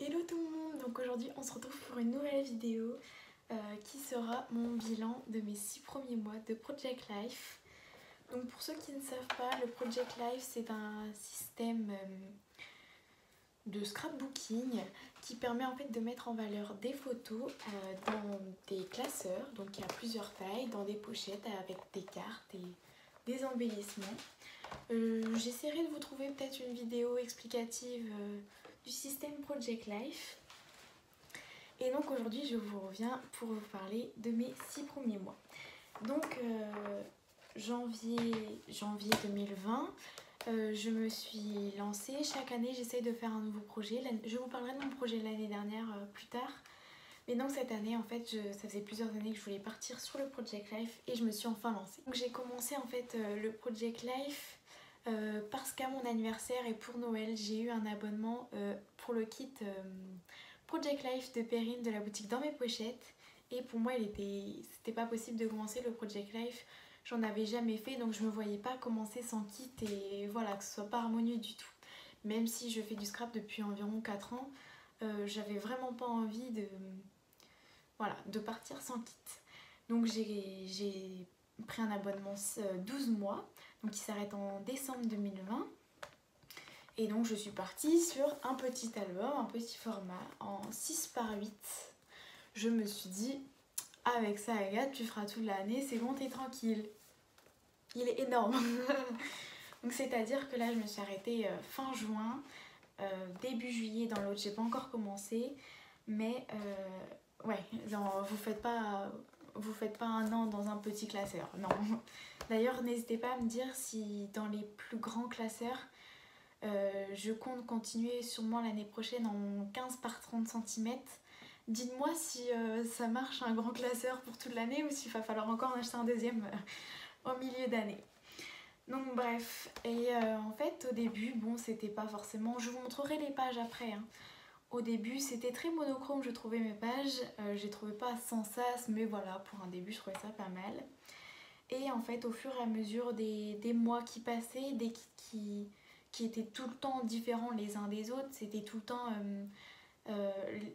Hello tout le monde, donc aujourd'hui on se retrouve pour une nouvelle vidéo qui sera mon bilan de mes 6 premiers mois de Project Life. Donc pour ceux qui ne savent pas, le Project Life c'est un système de scrapbooking qui permet en fait de mettre en valeur des photos dans des classeurs, donc il y a plusieurs tailles, dans des pochettes avec des cartes et des embellissements. J'essaierai de vous trouver peut-être une vidéo explicative du système Project Life. Et donc aujourd'hui je vous reviens pour vous parler de mes 6 premiers mois. Donc janvier 2020, je me suis lancée. Chaque année j'essaye de faire un nouveau projet. Je vous parlerai de mon projet de l'année dernière plus tard. Mais donc cette année en fait, ça faisait plusieurs années que je voulais partir sur le Project Life et je me suis enfin lancée. Donc j'ai commencé en fait le Project Life parce qu'à mon anniversaire et pour Noël, j'ai eu un abonnement pour le kit Project Life de Perrine de la boutique Dans Mes Pochettes. Et pour moi, c'était pas possible de commencer le Project Life. J'en avais jamais fait, donc je me voyais pas commencer sans kit et voilà, que ce soit pas harmonieux du tout. Même si je fais du scrap depuis environ 4 ans, j'avais vraiment pas envie de partir sans kit. Donc j'ai pris un abonnement 12 mois, donc qui s'arrête en décembre 2020. Et donc je suis partie sur un petit album, un petit format en 6 par 8. Je me suis dit, avec ça Agathe, tu feras toute l'année, c'est bon, t'es tranquille. Il est énorme. Donc c'est-à-dire que là je me suis arrêtée fin juin, début juillet dans l'autre, j'ai pas encore commencé. Mais ouais, genre, vous faites pas un an dans un petit classeur, non. D'ailleurs n'hésitez pas à me dire si dans les plus grands classeurs, je compte continuer sûrement l'année prochaine en 15 par 30 cm. Dites-moi si ça marche un grand classeur pour toute l'année ou s'il va falloir encore en acheter un deuxième au milieu d'année. Donc bref, et en fait au début, bon c'était pas forcément... Je vous montrerai les pages après, hein. Au début c'était très monochrome, je trouvais mes pages, j'ai trouvé pas sans sas, mais voilà, pour un début je trouvais ça pas mal. Et en fait au fur et à mesure des mois qui passaient, des kits qui étaient tout le temps différents les uns des autres, c'était tout le temps...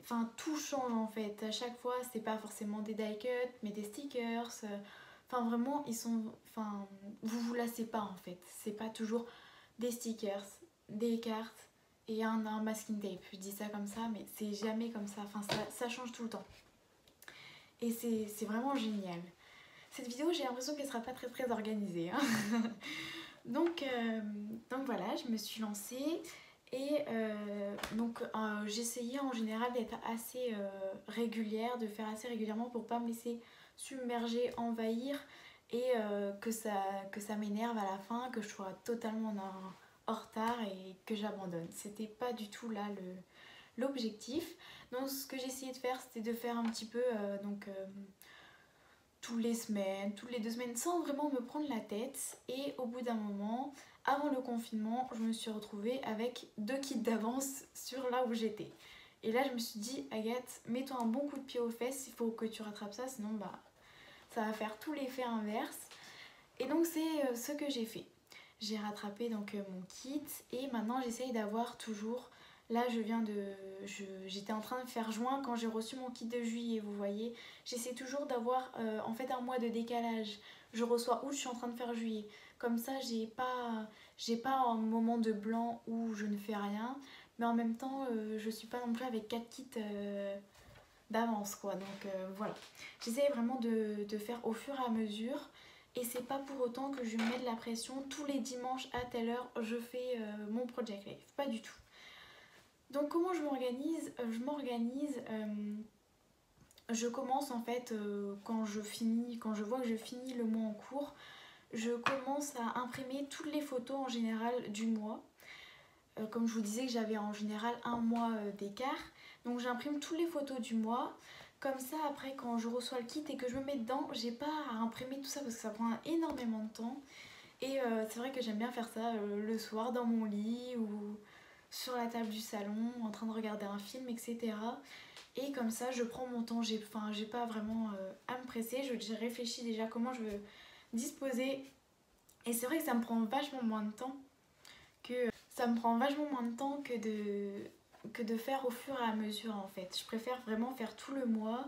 Enfin tout change en fait, à chaque fois c'est pas forcément des die cuts mais des stickers, enfin vraiment ils sont... Enfin vous lassez pas en fait, c'est pas toujours des stickers, des cartes et un masking tape, je dis ça comme ça mais c'est jamais comme ça, enfin ça change tout le temps et c'est vraiment génial. Cette vidéo j'ai l'impression qu'elle sera pas très organisée hein. donc voilà, je me suis lancée. Et donc j'essayais en général d'être assez régulière, de faire assez régulièrement pour pas me laisser submerger, envahir et que ça m'énerve à la fin, que je sois totalement en retard et que j'abandonne. C'était pas du tout là l'objectif. Donc ce que j'essayais de faire c'était de faire un petit peu toutes les semaines, toutes les 2 semaines sans vraiment me prendre la tête et au bout d'un moment, avant le confinement, je me suis retrouvée avec 2 kits d'avance sur là où j'étais. Et là je me suis dit, Agathe, mets-toi un bon coup de pied aux fesses, il faut que tu rattrapes ça, sinon bah ça va faire tout l'effet inverse. Et donc c'est ce que j'ai fait. J'ai rattrapé donc mon kit et maintenant j'essaye d'avoir toujours... Là j'étais en train de faire juin quand j'ai reçu mon kit de juillet, vous voyez. J'essaie toujours d'avoir en fait un mois de décalage. Je reçois août, je suis en train de faire juillet. Comme ça j'ai pas un moment de blanc où je ne fais rien. Mais en même temps je suis pas non plus avec 4 kits d'avance quoi. Donc voilà. J'essaie vraiment de faire au fur et à mesure. Et c'est pas pour autant que je me mets de la pression. Tous les dimanches à telle heure je fais mon Project Life. Pas du tout. Donc comment je m'organise? Je commence en fait quand je vois que je finis le mois en cours, je commence à imprimer toutes les photos en général du mois. Comme je vous disais que j'avais en général un mois d'écart, donc j'imprime toutes les photos du mois. Comme ça après quand je reçois le kit et que je me mets dedans, j'ai pas à imprimer tout ça parce que ça prend énormément de temps. Et c'est vrai que j'aime bien faire ça le soir dans mon lit ou sur la table du salon en train de regarder un film, etc. Et comme ça je prends mon temps, j'ai pas vraiment à me presser, j'ai réfléchi déjà comment je veux disposer. Et c'est vrai que ça me prend vachement moins de temps que que de faire au fur et à mesure en fait. Je préfère vraiment faire tout le mois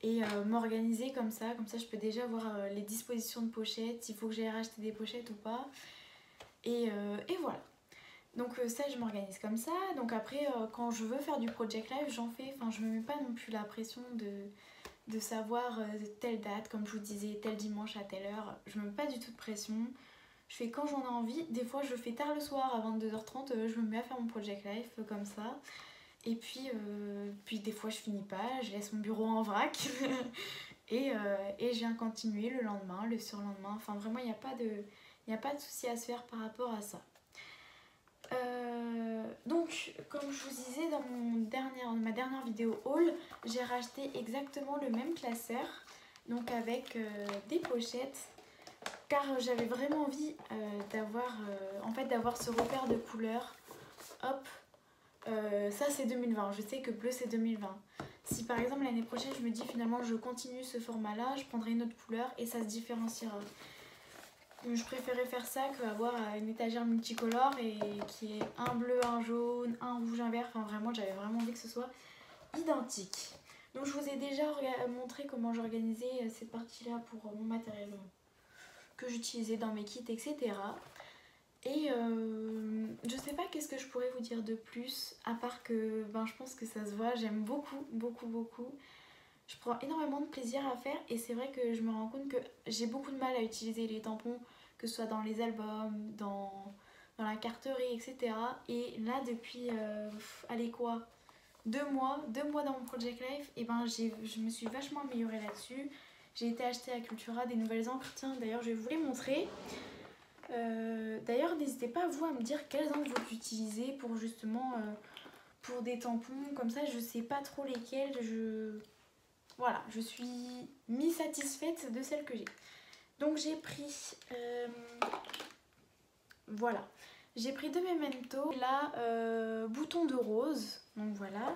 et m'organiser comme ça je peux déjà voir les dispositions de pochettes, s'il faut que j'aille racheter des pochettes ou pas. Et voilà. Donc ça je m'organise comme ça. Donc après quand je veux faire du project live j'en fais, enfin je me mets pas non plus la pression de savoir telle date, comme je vous disais, tel dimanche à telle heure. Je me mets pas du tout de pression. Je fais quand j'en ai envie. Des fois je fais tard le soir à 22h30, je me mets à faire mon project live comme ça. Et puis des fois je finis pas, je laisse mon bureau en vrac et je viens continuer le lendemain, le surlendemain. Enfin vraiment il n'y a pas de souci à se faire par rapport à ça. Donc comme je vous disais dans ma dernière vidéo haul, j'ai racheté exactement le même classeur, donc avec des pochettes, car j'avais vraiment envie d'avoir ce repère de couleurs. Hop, ça c'est 2020, je sais que bleu c'est 2020. Si par exemple l'année prochaine je me dis finalement je continue ce format là, je prendrai une autre couleur et ça se différenciera. Je préférais faire ça qu'avoir une étagère multicolore et qui est un bleu, un jaune, un rouge, un vert. Enfin vraiment j'avais vraiment envie que ce soit identique. Donc je vous ai déjà montré comment j'organisais cette partie là pour mon matériel que j'utilisais dans mes kits, etc. Et je sais pas qu'est-ce que je pourrais vous dire de plus, à part que je pense que ça se voit, j'aime beaucoup, beaucoup, beaucoup. Je prends énormément de plaisir à faire et c'est vrai que je me rends compte que j'ai beaucoup de mal à utiliser les tampons, que ce soit dans les albums, dans la carterie, etc. Et là depuis, allez quoi, 2 mois dans mon Project Life, et je me suis vachement améliorée là-dessus. J'ai été acheter à Cultura des nouvelles encres, tiens d'ailleurs je vais vous les montrer. D'ailleurs n'hésitez pas vous à me dire quelles encres vous utilisez pour justement pour des tampons comme ça, je sais pas trop lesquels. Voilà, je suis mi-satisfaite de celles que j'ai. Donc j'ai pris voilà, j'ai pris 2 Memento, la bouton de rose, donc voilà,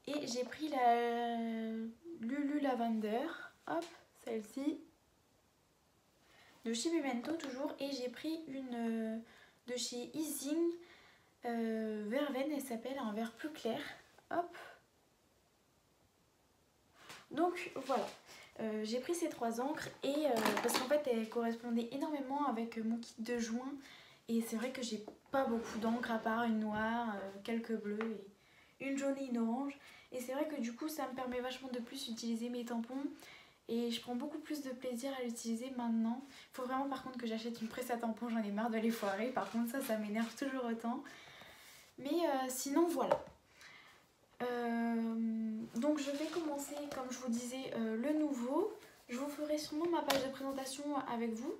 et j'ai pris la Lulu Lavender, hop, celle-ci de chez Memento toujours, et j'ai pris une de chez Easing Verveine, elle s'appelle, un vert plus clair, hop. Donc voilà, j'ai pris ces 3 encres et parce qu'en fait elles correspondaient énormément avec mon kit de juin, et c'est vrai que j'ai pas beaucoup d'encre à part une noire, quelques bleus et une jaune et une orange, et c'est vrai que du coup ça me permet vachement de plus utiliser mes tampons et je prends beaucoup plus de plaisir à l'utiliser maintenant. Il faut vraiment par contre que j'achète une presse à tampons, j'en ai marre de les foirer, par contre ça m'énerve toujours autant, mais sinon voilà. Donc je vais commencer, comme je vous disais, le nouveau. Je vous ferai sûrement ma page de présentation avec vous.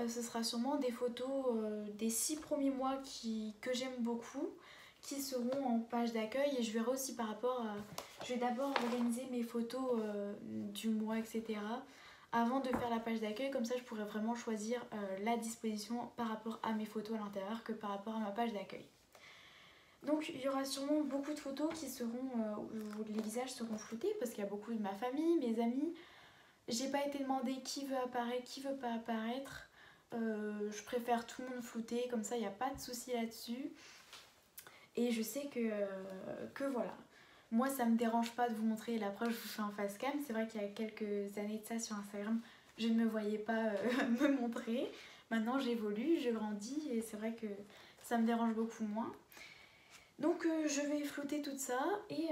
Ce sera sûrement des photos des 6 premiers mois que j'aime beaucoup, qui seront en page d'accueil, et je verrai aussi par rapport à... Je vais d'abord organiser mes photos du mois, etc. avant de faire la page d'accueil, comme ça je pourrai vraiment choisir la disposition par rapport à mes photos à l'intérieur que par rapport à ma page d'accueil. Donc il y aura sûrement beaucoup de photos qui seront, où les visages seront floutés parce qu'il y a beaucoup de ma famille, mes amis. J'ai pas été demandé qui veut apparaître, qui veut pas apparaître. Je préfère tout le monde flouté, comme ça il n'y a pas de souci là-dessus. Et je sais que voilà. Moi ça me dérange pas de vous montrer, la preuve je vous fais en face cam. C'est vrai qu'il y a quelques années de ça sur Instagram, je ne me voyais pas me montrer. Maintenant j'évolue, je grandis et c'est vrai que ça me dérange beaucoup moins. Donc je vais flouter tout ça et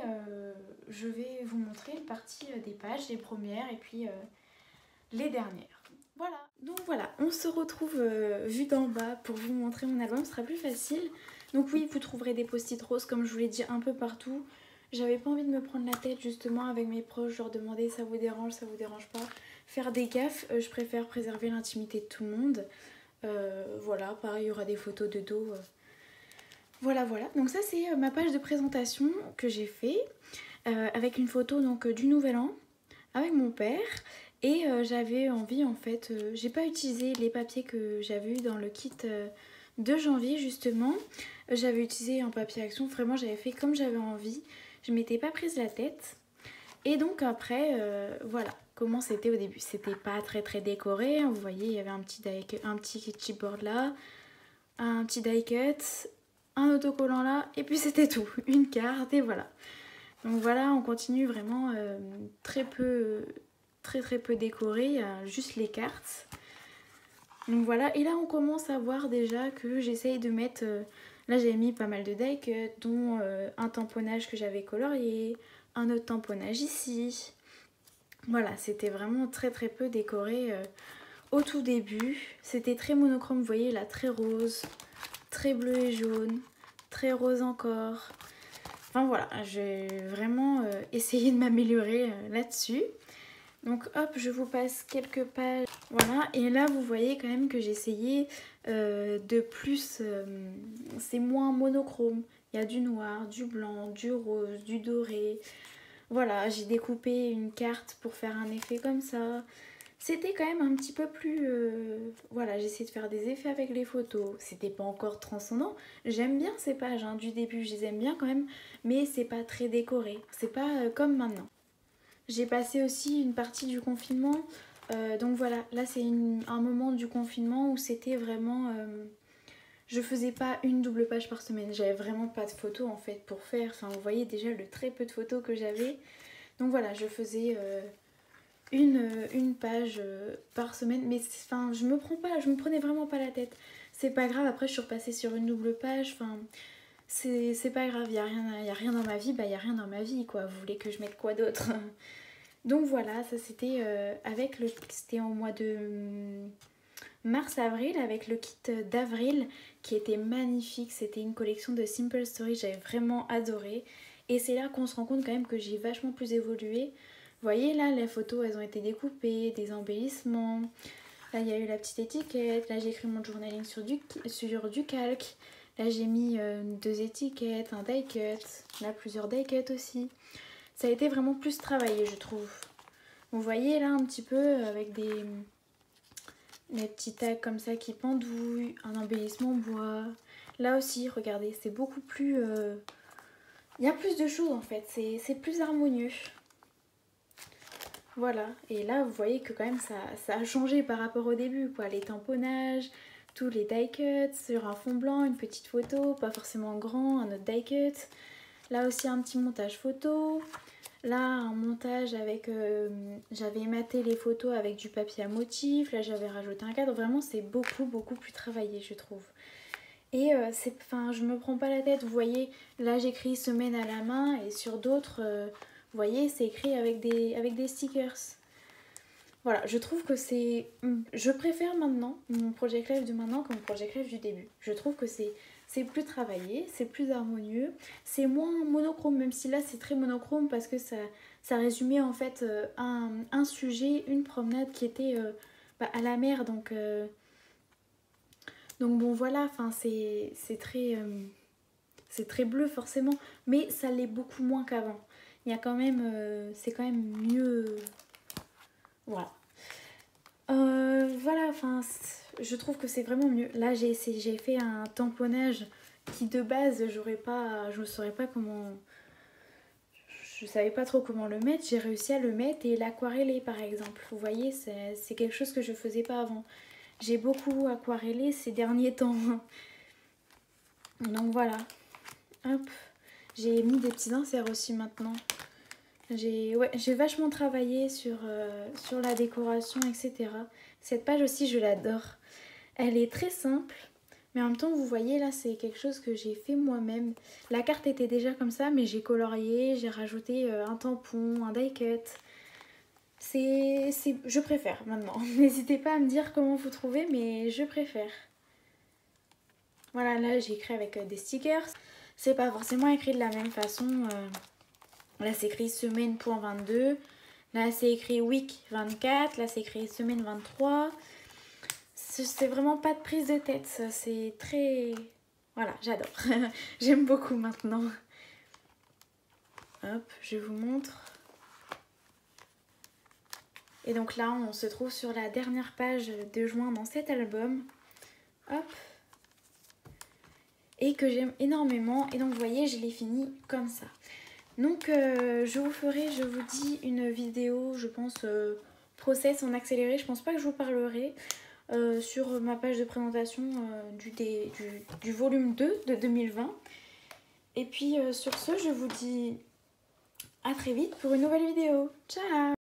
je vais vous montrer une partie des pages, les premières et puis les dernières. Voilà, donc voilà, on se retrouve vue d'en bas pour vous montrer mon album, ce sera plus facile. Donc oui, vous trouverez des post-it roses comme je vous l'ai dit un peu partout. J'avais pas envie de me prendre la tête justement avec mes proches, leur demander ça vous dérange pas. Faire des gaffes, je préfère préserver l'intimité de tout le monde. Voilà, pareil, il y aura des photos de dos. Voilà, donc ça c'est ma page de présentation que j'ai fait avec une photo donc du Nouvel An avec mon père, et j'avais envie en fait, j'ai pas utilisé les papiers que j'avais eu dans le kit de janvier justement, j'avais utilisé un papier action, vraiment j'avais fait comme j'avais envie, je m'étais pas prise la tête, et donc après voilà comment c'était au début, c'était pas très décoré, hein, vous voyez il y avait un petit chipboard là, un petit die cut, un autocollant là, et puis c'était tout. Une carte, et voilà. Donc voilà, on continue vraiment très peu décoré, il y a juste les cartes. Donc voilà, et là on commence à voir déjà que j'essaye de mettre... là j'ai mis pas mal de die cut, dont un tamponnage que j'avais colorié, un autre tamponnage ici. Voilà, c'était vraiment très peu décoré au tout début. C'était très monochrome, vous voyez là, très rose, très bleu et jaune, très rose encore. Enfin voilà, j'ai vraiment essayé de m'améliorer là-dessus. Donc hop, je vous passe quelques pages. Voilà, et là vous voyez quand même que j'ai essayé de plus... c'est moins monochrome. Il y a du noir, du blanc, du rose, du doré. Voilà, j'ai découpé une carte pour faire un effet comme ça. C'était quand même un petit peu plus... voilà, j'ai essayé de faire des effets avec les photos. C'était pas encore transcendant. J'aime bien ces pages hein, du début, je les aime bien quand même. Mais c'est pas très décoré. C'est pas comme maintenant. J'ai passé aussi une partie du confinement. Donc voilà, là c'est un moment du confinement où c'était vraiment... je faisais pas une double page par semaine. J'avais vraiment pas de photos en fait pour faire. Enfin, vous voyez déjà le très peu de photos que j'avais. Donc voilà, je faisais... une page par semaine, mais enfin je me prenais vraiment pas la tête. C'est pas grave, après je suis repassée sur une double page, enfin c'est pas grave, y a rien dans ma vie, bah y a rien dans ma vie quoi, vous voulez que je mette quoi d'autre? Donc voilà, ça c'était c'était en mois de mars-avril avec le kit d'avril qui était magnifique, c'était une collection de Simple Story, j'avais vraiment adoré et c'est là qu'on se rend compte quand même que j'ai vachement plus évolué. Vous voyez là, les photos, elles ont été découpées, des embellissements. Là, il y a eu la petite étiquette. Là, j'ai écrit mon journaling sur du calque. Là, j'ai mis 2 étiquettes, un die cut. Là, plusieurs die cut aussi. Ça a été vraiment plus travaillé, je trouve. Vous voyez là, un petit peu avec des petits tags comme ça qui pendouillent, un embellissement bois. Là aussi, regardez, c'est beaucoup plus... il y a plus de choses en fait, c'est plus harmonieux. Voilà, et là vous voyez que quand même ça a changé par rapport au début, quoi. Les tamponnages, tous les die cuts sur un fond blanc, une petite photo, pas forcément grand, un autre die cut. Là aussi un petit montage photo. Là un montage avec... j'avais ématé les photos avec du papier à motif, là j'avais rajouté un cadre. Vraiment c'est beaucoup plus travaillé je trouve. Et je me prends pas la tête, vous voyez, là j'écris semaine à la main et sur d'autres... vous voyez, c'est écrit avec des stickers. Voilà, je trouve que c'est... Je préfère maintenant mon Project Life de maintenant que mon Project Life du début. Je trouve que c'est plus travaillé, c'est plus harmonieux, c'est moins monochrome, même si là c'est très monochrome parce que ça résumait en fait un sujet, une promenade qui était à la mer. Donc bon voilà, c'est très bleu forcément, mais ça l'est beaucoup moins qu'avant. Il y a quand même, c'est quand même mieux. Voilà. Voilà, je trouve que c'est vraiment mieux. Là, j'ai fait un tamponnage qui de base, je ne saurais pas comment. Je savais pas trop comment le mettre. J'ai réussi à le mettre et l'aquareller par exemple. Vous voyez, c'est quelque chose que je faisais pas avant. J'ai beaucoup aquarellé ces derniers temps. Donc voilà. Hop. J'ai mis des petits inserts aussi maintenant. J'ai vachement travaillé sur la décoration, etc. Cette page aussi, je l'adore. Elle est très simple, mais en même temps, vous voyez, là, c'est quelque chose que j'ai fait moi-même. La carte était déjà comme ça, mais j'ai colorié, j'ai rajouté un tampon, un die cut. Je préfère maintenant. N'hésitez pas à me dire comment vous trouvez, mais je préfère. Voilà, là, j'ai écrit avec des stickers. C'est pas forcément écrit de la même façon. Là, c'est écrit semaine.22. Là, c'est écrit week 24. Là, c'est écrit semaine 23. C'est vraiment pas de prise de tête. C'est très... Voilà, j'adore. J'aime beaucoup maintenant. Hop, je vous montre. Et donc là, on se trouve sur la dernière page de juin dans cet album. Hop. Et que j'aime énormément. Et donc, vous voyez, je l'ai fini comme ça. Donc je vous dis, une vidéo, je pense, process en accéléré. Je pense pas que je vous parlerai. sur ma page de présentation du volume 2 de 2020. Et puis sur ce, je vous dis à très vite pour une nouvelle vidéo. Ciao!